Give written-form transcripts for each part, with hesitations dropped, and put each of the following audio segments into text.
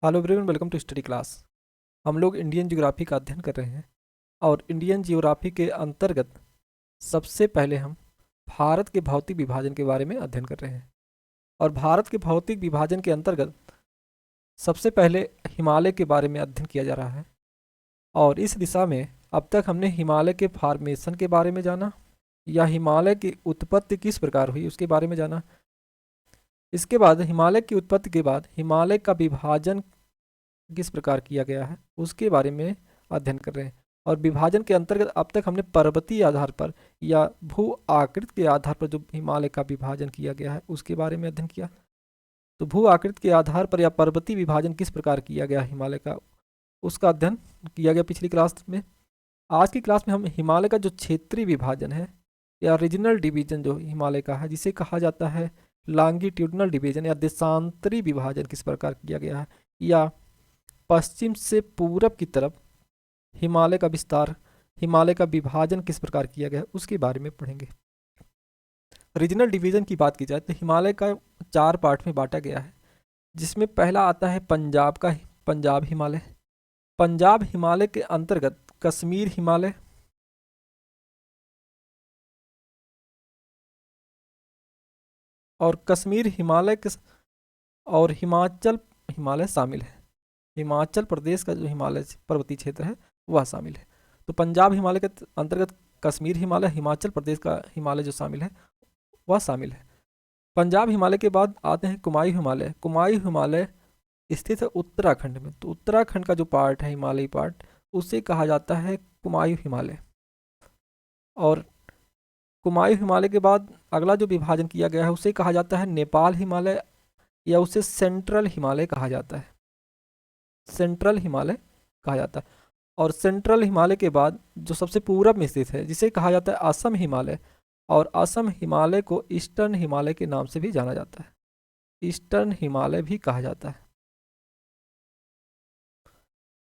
Hello everyone, welcome to study class. हम लोग Indian geography का अध्ययन कर रहे हैं और इंडियन ज्योग्राफी के अंतर्गत सबसे पहले हम भारत के भौतिक विभाजन के बारे में अध्ययन कर रहे हैं। और भारत के भौतिक विभाजन के अंतर्गत सबसे पहले हिमालय के बारे में अध्ययन किया जा रहा है। और इस दिशा में अब तक हमने हिमालय के फॉर्मेशन के बारे में जाना या हिमालय की उत्पत्ति किस प्रकार हुई उसके बारे में जाना। इसके बाद हिमालय की उत्पत्ति के बाद हिमालय का विभाजन किस प्रकार किया गया है उसके बारे में अध्ययन कर रहे हैं। और विभाजन के अंतर्गत अब तक हमने पर्वतीय आधार पर या भू आकृति के आधार पर जो हिमालय का विभाजन किया गया है उसके बारे में अध्ययन किया। तो भू आकृति के आधार पर या पर्वतीय विभाजन किस प्रकार किया गया हिमालय का, उसका अध्ययन किया गया पिछली क्लास में। आज की क्लास में हम हिमालय का जो क्षेत्रीय विभाजन है या रीजनल डिवीजन जो हिमालय का है, जिसे कहा जाता है लॉन्गिट्यूडनल डिवीजन या देशांतरी विभाजन, किस प्रकार किया गया है, या पश्चिम से पूरब की तरफ हिमालय का विस्तार, हिमालय का विभाजन किस प्रकार किया गया है उसके बारे में पढ़ेंगे। रीजनल डिवीजन की बात की जाए तो हिमालय का 4 पार्ट में बांटा गया है, जिसमें पहला आता है पंजाब का पंजाब हिमालय। पंजाब हिमालय के अंतर्गत कश्मीर हिमालय, और कश्मीर हिमालय के और हिमाचल हिमालय शामिल है। हिमाचल प्रदेश का जो हिमालय पर्वतीय क्षेत्र है वह शामिल है। तो पंजाब हिमालय के अंतर्गत कश्मीर हिमालय, हिमाचल प्रदेश का हिमालय जो शामिल है वह शामिल है। पंजाब हिमालय के बाद आते हैं कुमायूं हिमालय। कुमायूं हिमालय स्थित है उत्तराखंड में। तो उत्तराखंड का जो पार्ट है, हिमालयी पार्ट, उसे कहा जाता है कुमायूं हिमालय। और कुमायूं हिमालय के बाद अगला जो विभाजन किया गया है उसे कहा जाता है नेपाल हिमालय, या उसे सेंट्रल हिमालय कहा जाता है। सेंट्रल हिमालय कहा जाता है। और सेंट्रल हिमालय के बाद जो सबसे पूरब में स्थित है जिसे कहा जाता है असम हिमालय, और असम हिमालय को ईस्टर्न हिमालय के नाम से भी जाना जाता है। ईस्टर्न हिमालय भी कहा जाता है।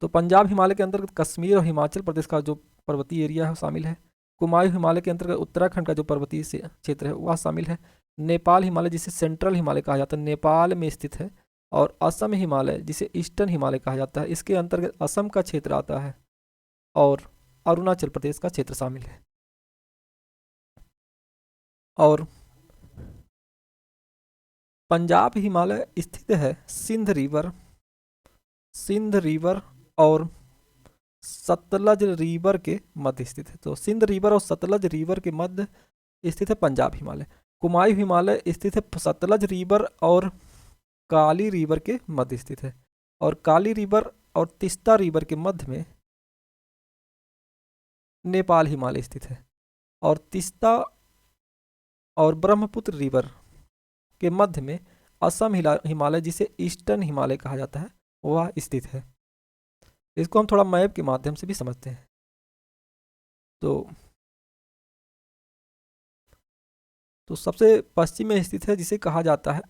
तो पंजाब हिमालय के अंतर्गत कश्मीर और हिमाचल प्रदेश का जो पर्वतीय एरिया है शामिल है। कुमायूं हिमालय के अंतर्गत उत्तराखंड का जो पर्वतीय क्षेत्र है वह शामिल है। नेपाल हिमालय जिसे सेंट्रल हिमालय कहा जाता है, नेपाल में स्थित है। और असम हिमालय जिसे ईस्टर्न हिमालय कहा जाता है, इसके अंतर्गत असम का क्षेत्र आता है और अरुणाचल प्रदेश का क्षेत्र शामिल है। और पंजाब हिमालय स्थित है सिंध रिवर और सतलज रिवर के मध्य स्थित है। तो सिंध रिवर और सतलज रिवर के मध्य स्थित है पंजाब हिमालय। कुमायूं हिमालय स्थित है सतलज रिवर और काली रिवर के मध्य स्थित है। और काली रिवर और तिस्ता रिवर के मध्य में नेपाल हिमालय स्थित है। और तिस्ता और ब्रह्मपुत्र रिवर के मध्य में असम हिमालय जिसे ईस्टर्न हिमालय कहा जाता है वह स्थित है। इसको हम थोड़ा मैप के माध्यम से भी समझते हैं। तो सबसे पश्चिम में स्थित है जिसे कहा जाता है,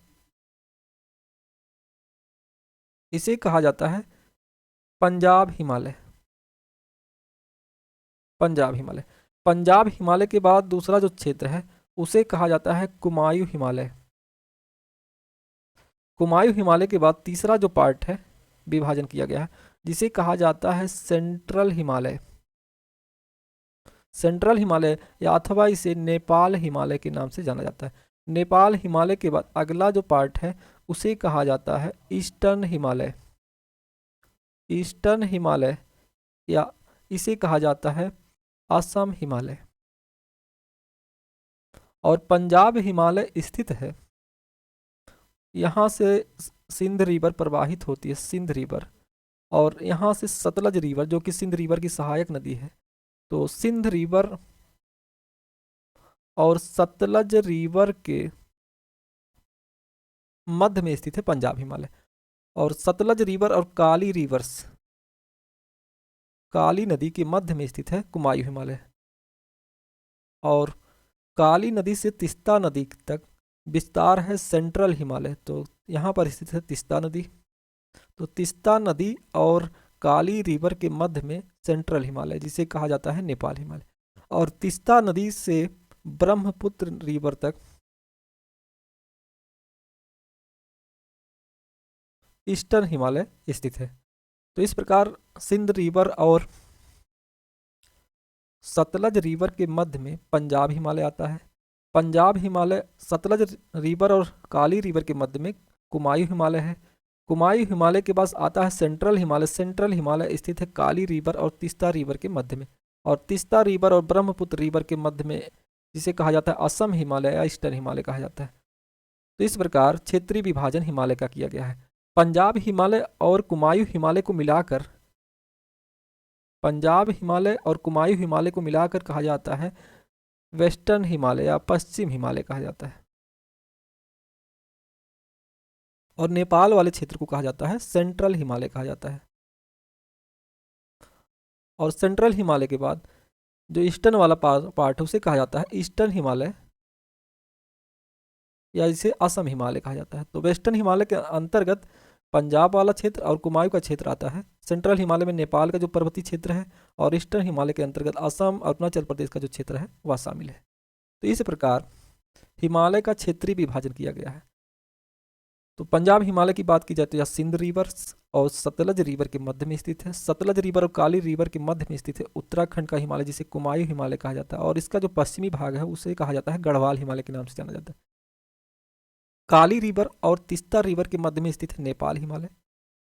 इसे कहा जाता है पंजाब हिमालय। पंजाब हिमालय पंजाब हिमालय के बाद दूसरा जो क्षेत्र है उसे कहा जाता है कुमायूं हिमालय। कुमायूं हिमालय के बाद तीसरा जो पार्ट है विभाजन किया गया है जिसे कहा जाता है सेंट्रल हिमालय। सेंट्रल हिमालय या अथवा इसे नेपाल हिमालय के नाम से जाना जाता है। नेपाल हिमालय के बाद अगला जो पार्ट है उसे कहा जाता है ईस्टर्न हिमालय। ईस्टर्न हिमालय या इसे कहा जाता है असम हिमालय। और पंजाब हिमालय स्थित है, यहाँ से सिंध रिवर प्रवाहित होती है, सिंध रिवर, और यहाँ से सतलज रिवर जो कि सिंध रिवर की सहायक नदी है। तो सिंध रिवर और सतलज रिवर के मध्य में स्थित है पंजाब हिमालय। और सतलज रिवर और काली नदी के मध्य में स्थित है कुमायूं हिमालय। और काली नदी से तिस्ता नदी तक विस्तार है सेंट्रल हिमालय। तो यहाँ पर स्थित है तिस्ता नदी। तो तिस्ता नदी और काली रिवर के मध्य में सेंट्रल हिमालय जिसे कहा जाता है नेपाल हिमालय। और तिस्ता नदी से ब्रह्मपुत्र रिवर तक ईस्टर्न हिमालय स्थित है। तो इस प्रकार सिंध रिवर और सतलज रिवर के मध्य में पंजाब हिमालय आता है। पंजाब हिमालय, सतलज रिवर और काली रिवर के मध्य में कुमायूं हिमालय है। कुमायूं हिमालय के पास आता है सेंट्रल हिमालय। सेंट्रल हिमालय स्थित है काली रिवर और तीस्ता रिवर के मध्य में, और तीस्ता रिवर और ब्रह्मपुत्र रिवर के मध्य में, जिसे कहा जाता है असम हिमालय या ईस्टर्न हिमालय कहा जाता है। तो इस प्रकार क्षेत्रीय विभाजन हिमालय का किया गया है। पंजाब हिमालय और कुमायूं हिमालय को मिलाकर, पंजाब हिमालय और कुमायूं हिमालय को मिलाकर कहा जाता है वेस्टर्न हिमालय या पश्चिम हिमालय कहा जाता है। और नेपाल वाले क्षेत्र को कहा जाता है सेंट्रल हिमालय कहा जाता है। और सेंट्रल हिमालय के बाद जो ईस्टर्न वाला पार्ट है उसे कहा जाता है ईस्टर्न हिमालय, या इसे असम हिमालय कहा जाता है। तो वेस्टर्न हिमालय के अंतर्गत पंजाब वाला क्षेत्र और कुमायूं का क्षेत्र आता है। सेंट्रल हिमालय में नेपाल का जो पर्वतीय क्षेत्र है, और ईस्टर्न हिमालय के अंतर्गत असम और अरुणाचल प्रदेश का जो क्षेत्र है वह शामिल है। तो इस प्रकार हिमालय का क्षेत्रीय विभाजन किया गया है। तो पंजाब हिमालय की बात की जाए तो यह सिंध रिवर और सतलज रिवर के मध्य में स्थित है। सतलज रिवर और काली रिवर के मध्य में स्थित है उत्तराखंड का हिमालय, जिसे कुमायूं हिमालय कहा जाता है, और इसका जो पश्चिमी भाग है उसे कहा जाता है गढ़वाल हिमालय के नाम से जाना जाता है। काली रिवर और तीस्ता रिवर के मध्य में स्थित है नेपाल हिमालय।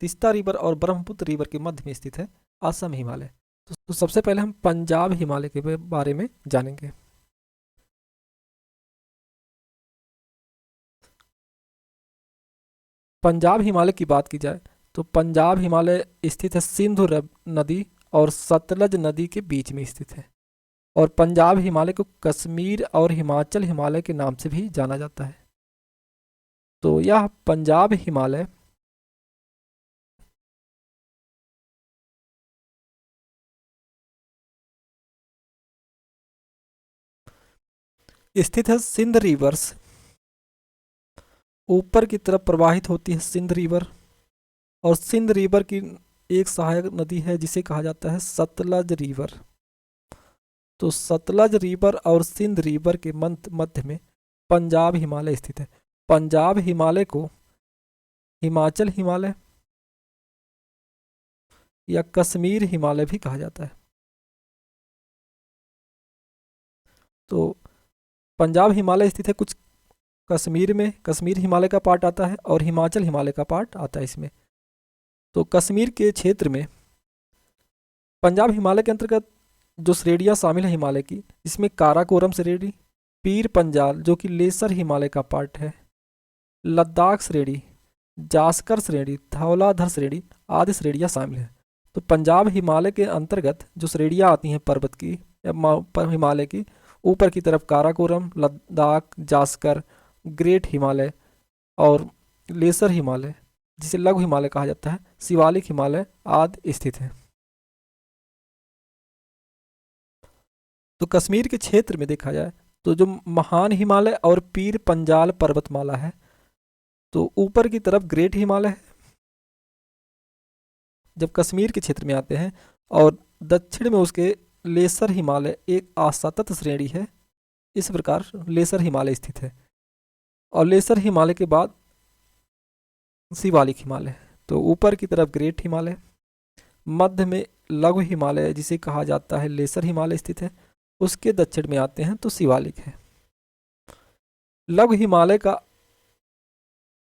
तीस्ता रिवर और ब्रह्मपुत्र रिवर के मध्य में स्थित है असम हिमालय। तो सबसे पहले हम पंजाब हिमालय के बारे में जानेंगे। पंजाब हिमालय की बात की जाए तो पंजाब हिमालय स्थित है सिंधु नदी और सतलज नदी के बीच में स्थित है। और पंजाब हिमालय को कश्मीर और हिमाचल हिमालय के नाम से भी जाना जाता है। तो यह पंजाब हिमालय स्थित है सिंध रिवर्स, ऊपर की तरफ प्रवाहित होती है सिंध रिवर, और सिंध रिवर की एक सहायक नदी है जिसे कहा जाता है सतलज रिवर। तो सतलज रिवर और सिंध रिवर के मध्य में पंजाब हिमालय स्थित है। पंजाब हिमालय को हिमाचल हिमालय या कश्मीर हिमालय भी कहा जाता है। तो पंजाब हिमालय स्थित है कुछ कश्मीर में, कश्मीर हिमालय का पार्ट आता है और हिमाचल हिमालय का पार्ट आता है इसमें। तो कश्मीर के क्षेत्र में पंजाब हिमालय के अंतर्गत जो श्रेणियाँ शामिल है हिमालय की, इसमें काराकोरम श्रेणी, पीर पंजाल जो कि लेसर हिमालय का पार्ट है, लद्दाख श्रेणी, जास्कर श्रेणी, धौलाधर श्रेणी आदि श्रेणियाँ शामिल हैं। तो पंजाब हिमालय के अंतर्गत जो श्रेणियाँ आती हैं पर्वत की या हिमालय की, ऊपर की तरफ काराकोरम, लद्दाख, जास्कर, ग्रेट हिमालय और लेसर हिमालय जिसे लघु हिमालय कहा जाता है, शिवालिक हिमालय आदि स्थित है। तो कश्मीर के क्षेत्र में देखा जाए तो जो महान हिमालय और पीर पंजाल पर्वतमाला है, तो ऊपर की तरफ ग्रेट हिमालय है जब कश्मीर के क्षेत्र में आते हैं, और दक्षिण में उसके लेसर हिमालय एक असतत श्रेणी है। इस प्रकार लेसर हिमालय स्थित है, और लेसर हिमालय के बाद शिवालिक हिमालय। तो ऊपर की तरफ ग्रेट हिमालय, मध्य में लघु हिमालय जिसे कहा जाता है लेसर हिमालय स्थित है, उसके दक्षिण में आते हैं तो शिवालिक है। लघु हिमालय का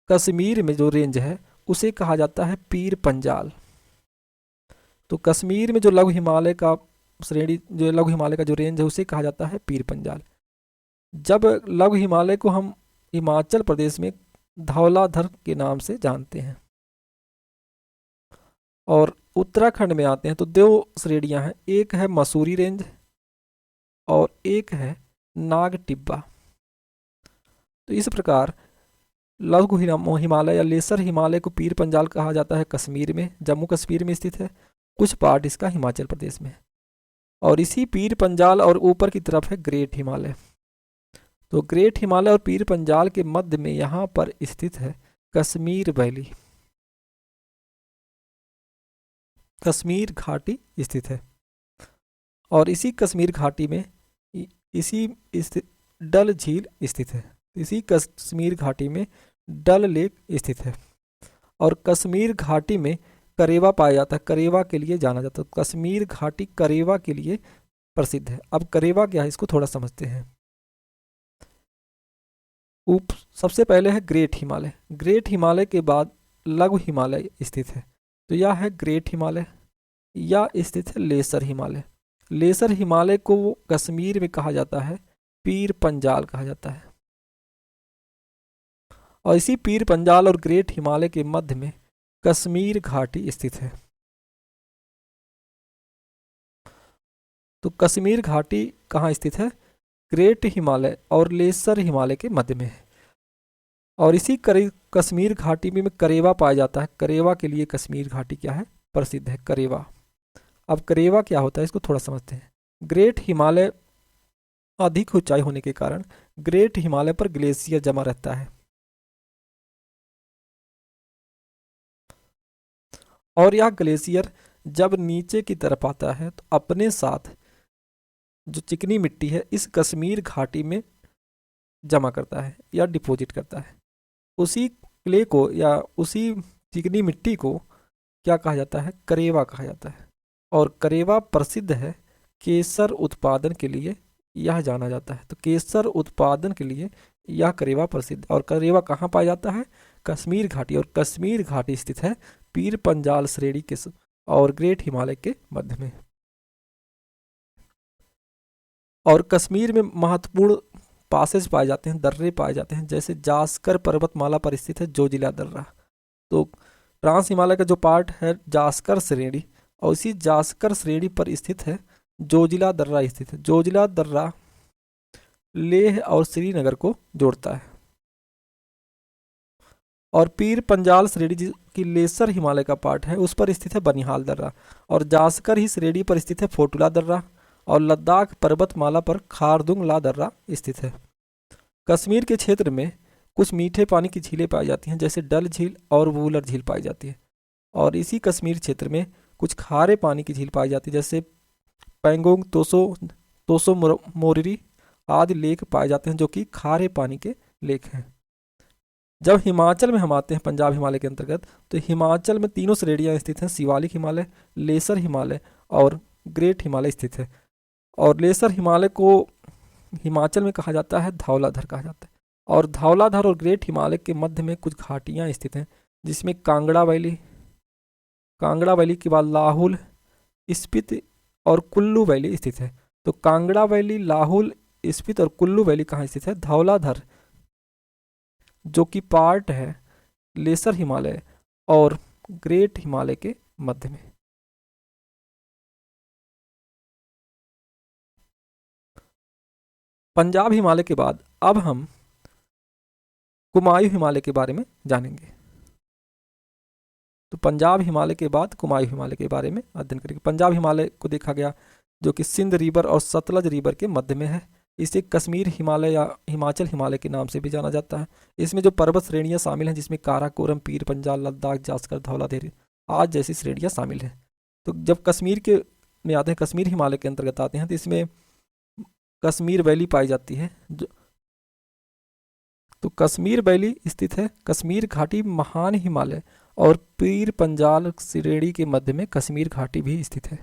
कश्मीर में जो रेंज है उसे कहा जाता है पीर पंजाल। तो कश्मीर में जो लघु हिमालय का श्रेणी, जो लघु हिमालय का जो रेंज है उसे कहा जाता है पीर पंजाल। जब लघु हिमालय को हम हिमाचल प्रदेश में धौलाधर के नाम से जानते हैं, और उत्तराखंड में आते हैं तो दो श्रेणियां हैं, एक है मसूरी रेंज और एक है नाग टिब्बा। तो इस प्रकार लघु हिमालय या लेसर हिमालय को पीर पंजाल कहा जाता है कश्मीर में, जम्मू कश्मीर में स्थित है, कुछ पार्ट इसका हिमाचल प्रदेश में। और इसी पीर पंजाल और ऊपर की तरफ है ग्रेट हिमालय। तो ग्रेट हिमालय और पीर पंजाल के मध्य में यहाँ पर स्थित है कश्मीर वैली, कश्मीर घाटी स्थित है। और इसी कश्मीर घाटी में इसी डल झील स्थित है। इसी कश्मीर घाटी में डल लेक स्थित है। और कश्मीर घाटी में करेवा पाया जाता है, करेवा के लिए जाना जाता है। कश्मीर घाटी करेवा के लिए प्रसिद्ध है। अब करेवा क्या है इसको थोड़ा समझते हैं। ऊप सबसे पहले है ग्रेट हिमालय। ग्रेट हिमालय के बाद लघु हिमालय स्थित है। तो यह है ग्रेट हिमालय, या स्थित है लेसर हिमालय। लेसर हिमालय को कश्मीर में कहा जाता है पीर पंजाल कहा जाता है। और इसी पीर पंजाल और ग्रेट हिमालय के मध्य में कश्मीर घाटी स्थित है। तो कश्मीर घाटी कहाँ स्थित है? ग्रेट हिमालय और लेसर हिमालय के मध्य में है। और इसी कश्मीर घाटी में करेवा पाया जाता है। करेवा के लिए कश्मीर घाटी क्या है? प्रसिद्ध है, करेवा। अब करेवा क्या होता है इसको थोड़ा समझते हैं। ग्रेट हिमालय अधिक ऊंचाई होने के कारण ग्रेट हिमालय पर ग्लेशियर जमा रहता है, और यह ग्लेशियर जब नीचे की तरफ आता है तो अपने साथ जो चिकनी मिट्टी है इस कश्मीर घाटी में जमा करता है या डिपॉजिट करता है। उसी क्ले को या उसी चिकनी मिट्टी को क्या कहा जाता है? करेवा कहा जाता है। और करेवा प्रसिद्ध है केसर उत्पादन के लिए, यह जाना जाता है। तो केसर उत्पादन के लिए यह करेवा प्रसिद्ध। और करेवा कहाँ पाया जाता है? कश्मीर घाटी। और कश्मीर घाटी स्थित है पीर पंजाल श्रेणी के और ग्रेट हिमालय के मध्य में। और कश्मीर में महत्वपूर्ण पासेज पाए जाते हैं, दर्रे पाए जाते हैं, जैसे जास्कर पर्वतमाला पर स्थित है जोजिला दर्रा। तो ट्रांस हिमालय का जो पार्ट है जास्कर श्रेणी, और इसी जास्कर श्रेणी पर स्थित है जोजिला दर्रा स्थित है। जोजिला दर्रा लेह और श्रीनगर को जोड़ता है। और पीर पंजाल श्रेणी की लेसर हिमालय का पार्ट है उस पर स्थित है बनिहाल दर्रा। और जास्कर ही श्रेणी पर स्थित है फोटुला दर्रा। और लद्दाख पर्वतमाला पर खारदुंग ला दर्रा स्थित है। कश्मीर के क्षेत्र में कुछ मीठे पानी की झीलें पाई जाती हैं, जैसे डल झील और वूलर झील पाई जाती है। और इसी कश्मीर क्षेत्र में कुछ खारे पानी की झील पाई जाती है, जैसे पैंगोंग, तोसो मोरिरी आदि लेक पाए जाते हैं, जो कि खारे पानी के लेक हैं। जब हिमाचल में हम आते हैं पंजाब हिमालय के अंतर्गत, तो हिमाचल में तीनों श्रेणियाँ स्थित हैं, शिवालिक हिमालय, लेसर हिमालय और ग्रेट हिमालय स्थित है। और लेसर हिमालय को हिमाचल में कहा जाता है धौलाधर कहा जाता है। और धौलाधर और ग्रेट हिमालय के मध्य में कुछ घाटियाँ स्थित हैं, जिसमें कांगड़ा वैली के बाद लाहुल, स्पीति और कुल्लू वैली स्थित है। तो कांगड़ा वैली, लाहुल, स्पीति और कुल्लू वैली कहाँ स्थित है? धौलाधर, जो कि पार्ट है लेसर हिमालय और ग्रेट हिमालय के मध्य में। पंजाब हिमालय के बाद अब हम कुमायूं हिमालय के बारे में जानेंगे। तो पंजाब हिमालय के बाद कुमायूं हिमालय के बारे में अध्ययन करेंगे। पंजाब हिमालय को देखा गया जो कि सिंध रिवर और सतलज रिवर के मध्य में है। इसे कश्मीर हिमालय या हिमाचल हिमालय के नाम से भी जाना जाता है। इसमें जो पर्वत श्रेणियां शामिल हैं, जिसमें काराकोरम, पीर पंजाल, लद्दाख, जास्कर, धौलाधर आज जैसी श्रेणियां शामिल हैं। तो जब कश्मीर के में आते हैं, कश्मीर हिमालय के अंतर्गत आते हैं, तो इसमें कश्मीर वैली पाई जाती है। तो कश्मीर वैली स्थित है कश्मीर घाटी, महान हिमालय और पीर पंजाल श्रेणी के मध्य में कश्मीर घाटी भी स्थित है।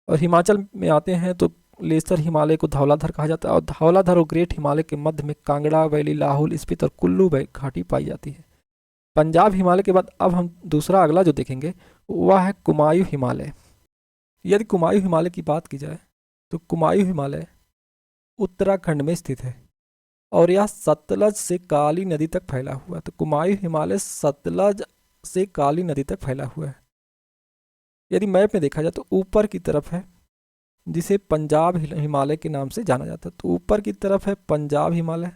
और हिमाचल में आते हैं तो लेसर हिमालय को धौलाधर कहा जाता है। और धौलाधर और ग्रेट हिमालय के मध्य में कांगड़ा वैली, लाहुल, स्पीति और कुल्लू घाटी पाई जाती है। पंजाब हिमालय के बाद अब हम दूसरा अगला जो देखेंगे वह है कुमायूं हिमालय। यदि कुमायूं हिमालय की बात की जाए तो कुमायूं हिमालय उत्तराखंड में स्थित है और यह सतलज से काली नदी तक फैला हुआ है। तो कुमायूं हिमालय सतलज से काली नदी तक फैला हुआ है। यदि मैप में देखा जाए तो ऊपर की तरफ है, जिसे पंजाब हिमालय के नाम से जाना जाता है। तो ऊपर की तरफ है पंजाब हिमालय।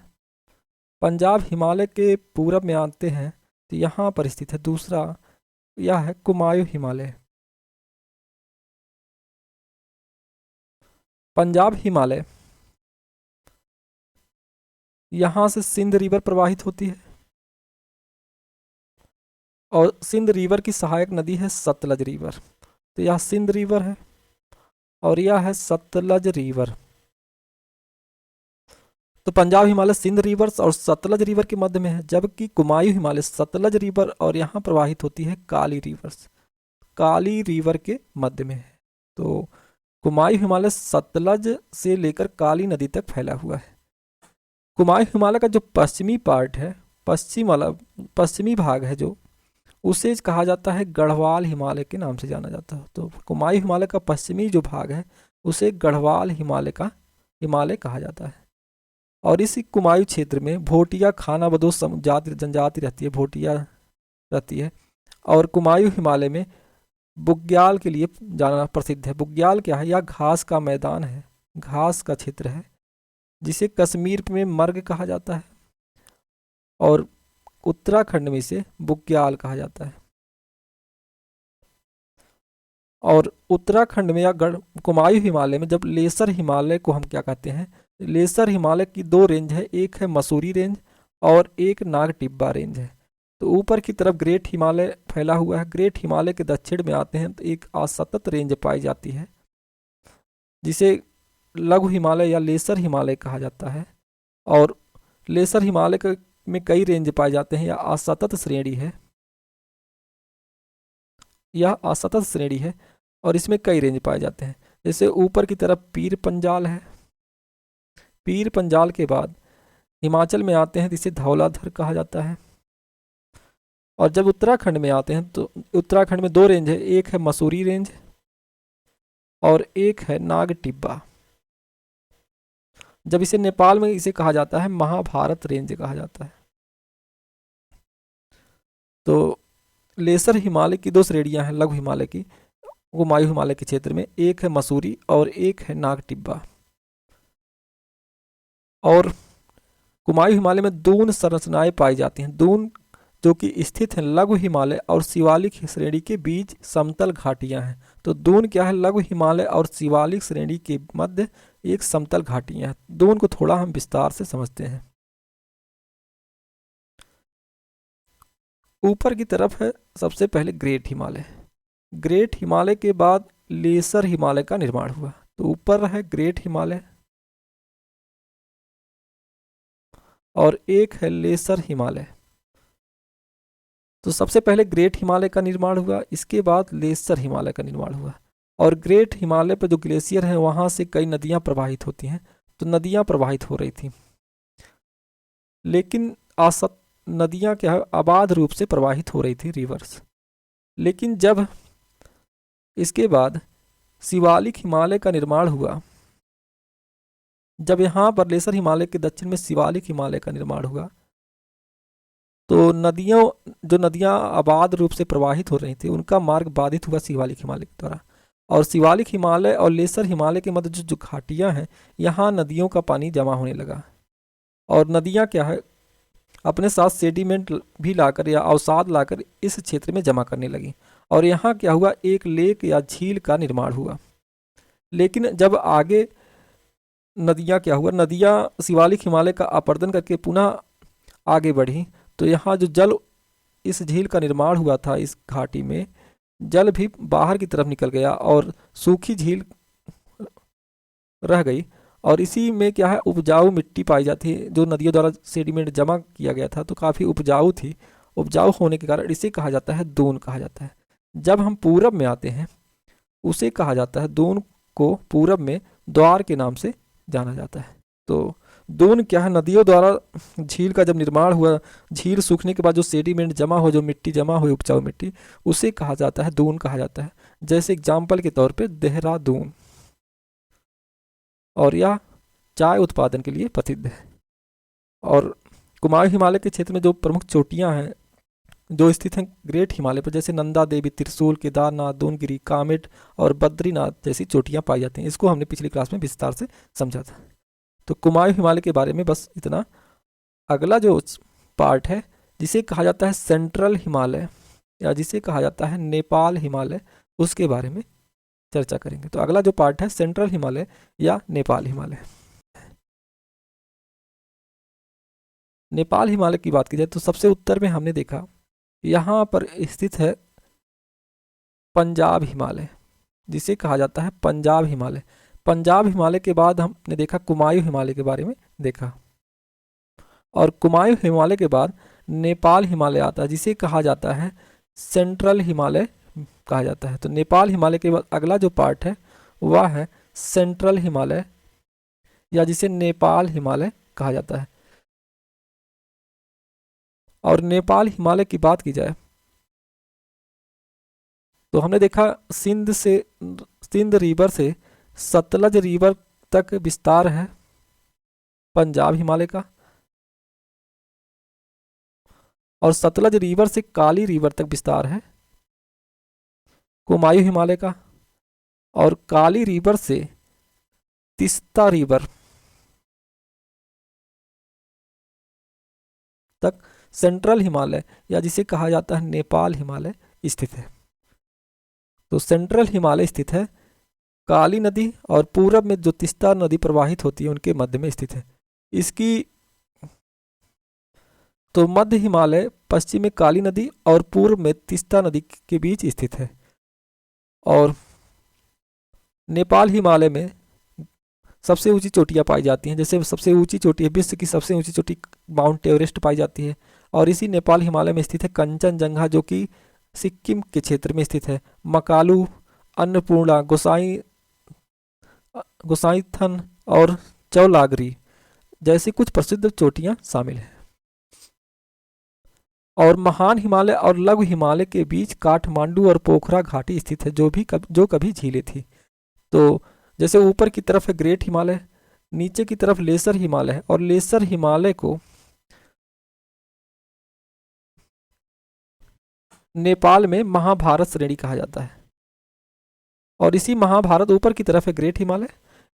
पंजाब हिमालय के पूरब में आते हैं तो यहाँ पर स्थित है दूसरा, यह है कुमायूं हिमालय। पंजाब हिमालय यहाँ से सिंध रिवर प्रवाहित होती है और सिंध रिवर की सहायक नदी है सतलज रिवर। तो यह सिंध रिवर है और यह है सतलज रिवर। तो पंजाब हिमालय सिंध रिवर्स और सतलज रिवर के मध्य में है, जबकि कुमायूं हिमालय सतलज रिवर और यहाँ प्रवाहित होती है काली रिवर्स, काली रिवर के मध्य में है। तो कुमायूं हिमालय सतलज से लेकर काली नदी तक फैला हुआ है। कुमायूं हिमालय का जो पश्चिमी पार्ट है, पश्चिमी भाग है जो, उसे कहा जाता है गढ़वाल हिमालय के नाम से जाना जाता है। तो कुमायूं हिमालय का पश्चिमी जो भाग है उसे गढ़वाल हिमालय कहा जाता है। और इसी कुमायूं क्षेत्र में भोटिया खाना बदोश जाति जनजाति रहती है, भोटिया रहती है। और कुमायूं हिमालय में बुग्याल के लिए जाना प्रसिद्ध है। बुग्याल क्या है? यह घास का मैदान है, घास का क्षेत्र है, जिसे कश्मीर में मर्ग कहा जाता है और उत्तराखंड में इसे बुग्याल कहा जाता है। और उत्तराखंड में या कुमायूं हिमालय में जब लेसर हिमालय को हम क्या कहते हैं, लेसर हिमालय की दो रेंज है, एक है मसूरी रेंज और एक नाग टिब्बा रेंज है। तो ऊपर की तरफ ग्रेट हिमालय फैला हुआ है। ग्रेट हिमालय के दक्षिण में आते हैं तो एक असतत रेंज पाई जाती है, जिसे लघु हिमालय या लेसर हिमालय कहा जाता है। और लेसर हिमालय में कई रेंज पाए जाते हैं। यह असतत श्रेणी है, यह असतत श्रेणी है और इसमें कई रेंज पाए जाते हैं। जैसे ऊपर की तरफ पीर पंजाल है, पीर पंजाल के बाद हिमाचल में आते हैं जिसे धौलाधर कहा जाता है। और जब उत्तराखंड में आते हैं तो उत्तराखंड में दो रेंज है, एक है मसूरी रेंज और एक है नाग टिब्बा। जब इसे नेपाल में इसे कहा जाता है महाभारत रेंज कहा जाता है। तो लेसर हिमालय की दो श्रेणियां हैं लघु हिमालय की कुमायूं हिमालय के क्षेत्र में, एक है मसूरी और एक है नाग टिब्बा। और कुमायूं हिमालय में दून संरचनाएं पाई जाती हैं। दून जो कि स्थित है लघु हिमालय और शिवालिक श्रेणी के बीच समतल घाटियां हैं। तो दून क्या है? लघु हिमालय और शिवालिक श्रेणी के मध्य एक समतल घाटियां हैं। दून को थोड़ा हम विस्तार से समझते हैं। ऊपर की तरफ है सबसे पहले ग्रेट हिमालय। ग्रेट हिमालय के बाद लेसर हिमालय का निर्माण हुआ। तो ऊपर है ग्रेट हिमालय और एक है लेसर हिमालय। तो सबसे पहले ग्रेट हिमालय का निर्माण हुआ, इसके बाद लेसर हिमालय का निर्माण हुआ। और ग्रेट हिमालय पर जो ग्लेशियर है वहां से कई नदियां प्रवाहित होती हैं। तो नदियां प्रवाहित हो रही थी, लेकिन नदियां क्या है, अबाध रूप से प्रवाहित हो रही थी, रिवर्स। लेकिन जब इसके बाद शिवालिक हिमालय का निर्माण हुआ, जब यहाँ पर लेसर हिमालय के दक्षिण में शिवालिक हिमालय का निर्माण हुआ, तो नदियां आबाद रूप से प्रवाहित हो रही थी, उनका मार्ग बाधित हुआ शिवालिक हिमालय के द्वारा। और शिवालिक हिमालय और लेसर हिमालय के मध्य जो घाटियां हैं, यहाँ नदियों का पानी जमा होने लगा। और नदियां क्या है, अपने साथ सेडिमेंट भी लाकर या अवसाद लाकर इस क्षेत्र में जमा करने लगी। और यहाँ क्या हुआ, एक लेक या झील का निर्माण हुआ। लेकिन जब आगे नदियाँ क्या हुआ, नदियाँ शिवालिक हिमालय का अपरदन करके पुनः आगे बढ़ी, तो यहाँ जो जल, इस झील का निर्माण हुआ था, इस घाटी में जल भी बाहर की तरफ निकल गया और सूखी झील रह गई। और इसी में क्या है, उपजाऊ मिट्टी पाई जाती है, जो नदियों द्वारा सेडिमेंट जमा किया गया था, तो काफ़ी उपजाऊ थी। उपजाऊ होने के कारण इसे कहा जाता है दून कहा जाता है। जब हम पूरब में आते हैं, उसे कहा जाता है, दून को पूरब में द्वार के नाम से जाना जाता है। तो दून क्या है, नदियों द्वारा झील का जब निर्माण हुआ, झील सूखने के बाद जो सेडिमेंट जमा हो, जो मिट्टी जमा हुई, उपजाऊ मिट्टी, उसे कहा जाता है दून कहा जाता है। जैसे एग्जाम्पल के तौर पे देहरादून, और यह चाय उत्पादन के लिए प्रसिद्ध है। और कुमायूं हिमालय के क्षेत्र में जो प्रमुख चोटियां हैं जो स्थित हैं ग्रेट हिमालय पर, जैसे नंदा देवी, त्रिशूल, केदारनाथ, दूनगिरी, कामेट और बद्रीनाथ जैसी चोटियां पाई जाती हैं। इसको हमने पिछली क्लास में विस्तार से समझा था। तो कुमायूं हिमालय के बारे में बस इतना। अगला जो पार्ट है, जिसे कहा जाता है सेंट्रल हिमालय या जिसे कहा जाता है नेपाल हिमालय, उसके बारे में चर्चा करेंगे। तो अगला जो पार्ट है सेंट्रल हिमालय या नेपाल हिमालय। नेपाल हिमालय की बात की जाए तो सबसे उत्तर में हमने देखा यहाँ पर स्थित है पंजाब हिमालय, जिसे कहा जाता है पंजाब हिमालय। पंजाब हिमालय के बाद हमने देखा कुमायूं हिमालय के बारे में देखा। और कुमायूं हिमालय के बाद नेपाल हिमालय आता है, जिसे कहा जाता है सेंट्रल हिमालय कहा जाता है। तो नेपाल हिमालय के बाद अगला जो पार्ट है वह है सेंट्रल हिमालय, या जिसे नेपाल हिमालय कहा जाता है। और नेपाल हिमालय की बात की जाए तो हमने देखा सिंध रिवर से सतलज रिवर तक विस्तार है पंजाब हिमालय का, और सतलज रिवर से काली रिवर तक विस्तार है कुमायूं हिमालय का, और काली रिवर से तीस्ता रिवर तक सेंट्रल हिमालय, या जिसे कहा जाता है नेपाल हिमालय स्थित है। तो सेंट्रल हिमालय स्थित है काली नदी, और पूरब में जो तीस्ता नदी प्रवाहित होती है उनके मध्य में स्थित है। इसकी तो मध्य हिमालय पश्चिम में काली नदी और पूर्व में तीस्ता नदी के बीच स्थित है। और नेपाल हिमालय में सबसे ऊंची चोटियां पाई जाती हैं, जैसे सबसे ऊंची चोटी है, विश्व की सबसे ऊंची चोटी माउंट एवरेस्ट पाई जाती है। और इसी नेपाल हिमालय में स्थित है कंचनजंगा, जो कि सिक्किम के क्षेत्र में स्थित है। मकालू, अन्नपूर्णा, गोसाईथन और चौलागिरी जैसी कुछ प्रसिद्ध चोटियां शामिल हैं। और महान हिमालय और लघु हिमालय के बीच काठमांडू और पोखरा घाटी स्थित है, जो कभी झीलें थी। तो जैसे ऊपर की तरफ है ग्रेट हिमालय, नीचे की तरफ लेसर हिमालय है, और लेसर हिमालय को नेपाल में महाभारत श्रेणी कहा जाता है। और इसी महाभारत ऊपर की तरफ है ग्रेट हिमालय,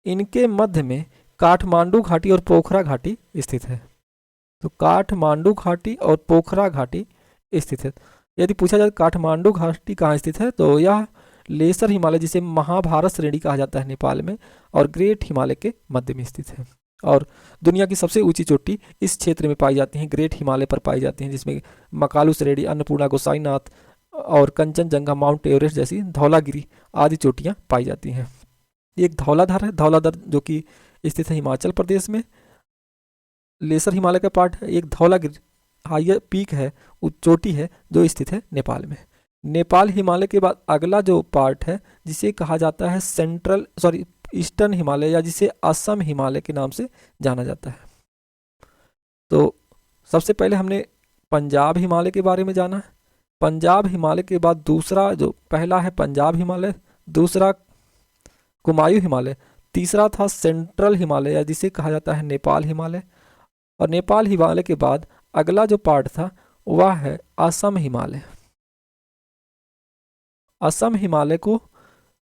इनके मध्य में काठमांडू घाटी और पोखरा घाटी स्थित है। तो काठमांडू घाटी और पोखरा घाटी स्थित है। यदि पूछा जाए काठमांडू घाटी कहाँ स्थित है, तो यह लेसर हिमालय, जिसे महाभारत श्रेणी कहा जाता है नेपाल में, और ग्रेट हिमालय के मध्य में स्थित है। और दुनिया की सबसे ऊंची चोटी इस क्षेत्र में पाई जाती हैं, ग्रेट हिमालय पर पाई जाती हैं, जिसमें मकालू श्रेणी, अन्नपूर्णा, गोसाईनाथ और कंचनजंगा, माउंट एवरेस्ट जैसी धौलागिरी आदि चोटियां पाई जाती हैं। एक धौलाधर है, धौलाधर जो कि स्थित है हिमाचल प्रदेश में, लेसर हिमालय का पार्ट है। एक धौलागिरी हाइयर पीक है, चोटी है, जो स्थित है नेपाल में। नेपाल हिमालय के बाद अगला जो पार्ट है जिसे कहा जाता है ईस्टर्न हिमालय, या जिसे असम हिमालय के नाम से जाना जाता है। तो सबसे पहले हमने पंजाब हिमालय के बारे में जाना। पंजाब हिमालय के बाद दूसरा जो पहला है पंजाब हिमालय, दूसरा कुमायूं हिमालय, तीसरा था सेंट्रल हिमालय, या जिसे कहा जाता है नेपाल हिमालय। और नेपाल हिमालय के बाद अगला जो पार्ट था वह है असम हिमालय। असम हिमालय को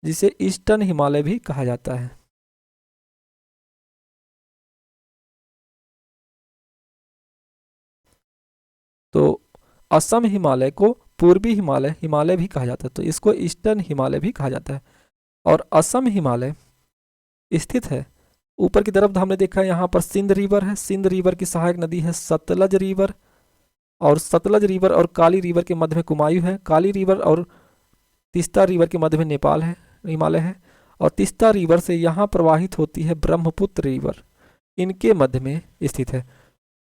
जिसे ईस्टर्न हिमालय भी कहा जाता है। तो असम हिमालय को पूर्वी हिमालय भी कहा जाता है, तो इसको ईस्टर्न हिमालय भी कहा जाता है। और असम हिमालय स्थित है ऊपर की तरफ, हमने देखा है यहाँ पर सिंध रिवर है, सिंध रिवर की सहायक नदी है सतलज रिवर, और सतलज रिवर और काली रिवर के मध्य में कुमायूं है, काली रिवर और तीस्ता रिवर के मध्य में नेपाल है, हिमालय है, और तीस्ता रिवर से यहाँ प्रवाहित होती है ब्रह्मपुत्र रिवर, इनके मध्य में स्थित है।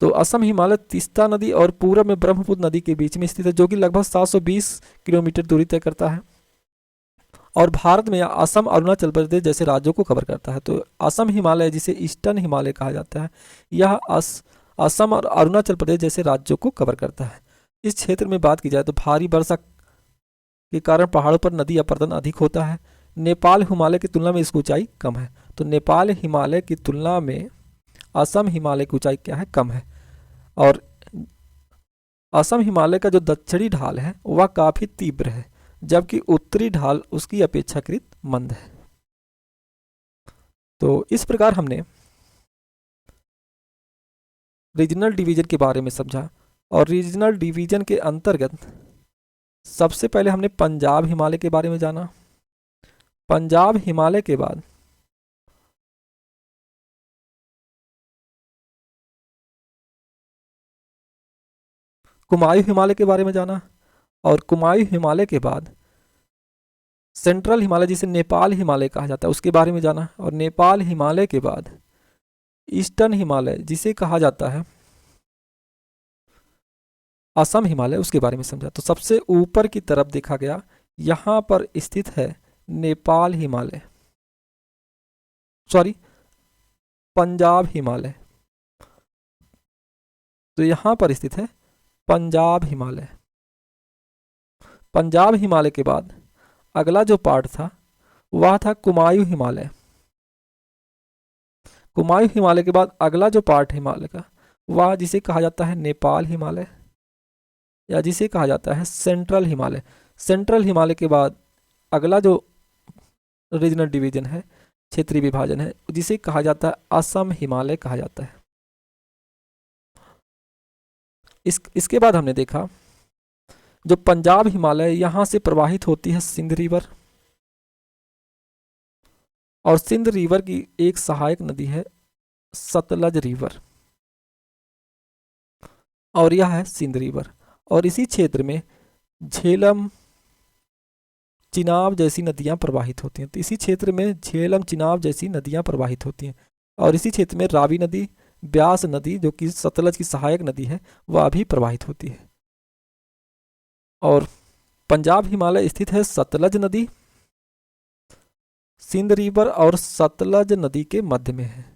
तो असम हिमालय तीस्ता नदी और पूरब में ब्रह्मपुत्र नदी के बीच में स्थित है, जो कि लगभग 720 किलोमीटर दूरी तय करता है, और भारत में असम, अरुणाचल प्रदेश जैसे राज्यों को कवर करता है। तो असम हिमालय, जिसे ईस्टर्न हिमालय कहा जाता है, यह असम और अरुणाचल प्रदेश जैसे राज्यों को कवर करता है। इस क्षेत्र में बात की जाए तो भारी वर्षा के कारण पहाड़ों पर नदी अपरदन अधिक होता है। नेपाल हिमालय की तुलना में इसकी ऊंचाई कम है। तो नेपाल हिमालय की तुलना में असम हिमालय की ऊंचाई क्या है, कम है। और असम हिमालय का जो दक्षिणी ढाल है वह काफी तीव्र है, जबकि उत्तरी ढाल उसकी अपेक्षाकृत मंद है। तो इस प्रकार हमने रीजनल डिवीजन के बारे में समझा। और रीजनल डिवीजन के अंतर्गत सबसे पहले हमने पंजाब हिमालय के बारे में जाना। पंजाब हिमालय के बाद कुमायूं हिमालय के बारे में जाना, और कुमायूं हिमालय के बाद सेंट्रल हिमालय, जिसे नेपाल हिमालय कहा जाता है, उसके बारे में जाना। और नेपाल हिमालय के बाद ईस्टर्न हिमालय, जिसे कहा जाता है असम हिमालय, उसके बारे में समझा। तो सबसे ऊपर की तरफ देखा गया, यहाँ पर स्थित है नेपाल हिमालय, सॉरी पंजाब हिमालय। तो यहाँ पर स्थित है पंजाब हिमालय। पंजाब हिमालय के बाद अगला जो पार्ट था वह था कुमायूं हिमालय। कुमायूं हिमालय के बाद अगला जो पार्ट हिमालय का, वह जिसे कहा जाता है नेपाल हिमालय, या जिसे कहा जाता है सेंट्रल हिमालय। सेंट्रल हिमालय के बाद अगला जो रीजनल डिवीजन है, क्षेत्रीय विभाजन है, जिसे कहा जाता है असम हिमालय कहा जाता है। इसके बाद हमने देखा जो पंजाब हिमालय, यहां से प्रवाहित होती है सिंध रिवर, और सिंध रिवर की एक सहायक नदी है सतलज रिवर, और यह है सिंध रिवर। और इसी क्षेत्र में झेलम, चिनाब जैसी नदियां प्रवाहित होती हैं। तो इसी क्षेत्र में झेलम, चिनाब जैसी नदियां प्रवाहित होती हैं। और इसी क्षेत्र में रावी नदी, ब्यास नदी जो कि सतलज की सहायक नदी है, वह भी प्रवाहित होती है। और पंजाब हिमालय स्थित है सतलज नदी, सिंध रिवर और सतलज नदी के मध्य में है।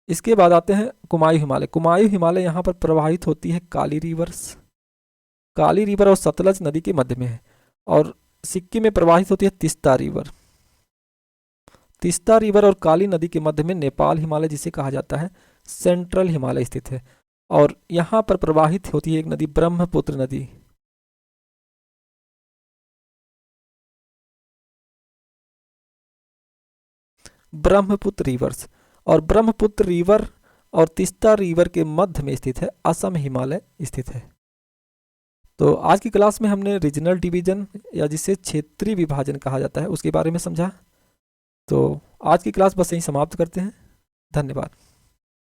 इसके बाद आते हैं कुमायूं हिमालय। कुमायूं हिमालय यहाँ पर प्रवाहित होती है काली रिवर और सतलज नदी के मध्य में है। और सिक्किम में प्रवाहित होती है तिस्ता रिवर। तिस्ता रिवर और काली नदी के मध्य में नेपाल हिमालय, जिसे कहा जाता है सेंट्रल हिमालय, स्थित है। और यहाँ पर प्रवाहित होती है एक नदी ब्रह्मपुत्र नदी। ब्रह्मपुत्र रिवर्स, और ब्रह्मपुत्र रिवर और तिस्ता रिवर के मध्य में स्थित है असम हिमालय स्थित है। तो आज की क्लास में हमने रीजनल डिवीजन, या जिसे क्षेत्रीय विभाजन कहा जाता है, उसके बारे में समझा। तो आज की क्लास बस यहीं समाप्त करते हैं। धन्यवाद।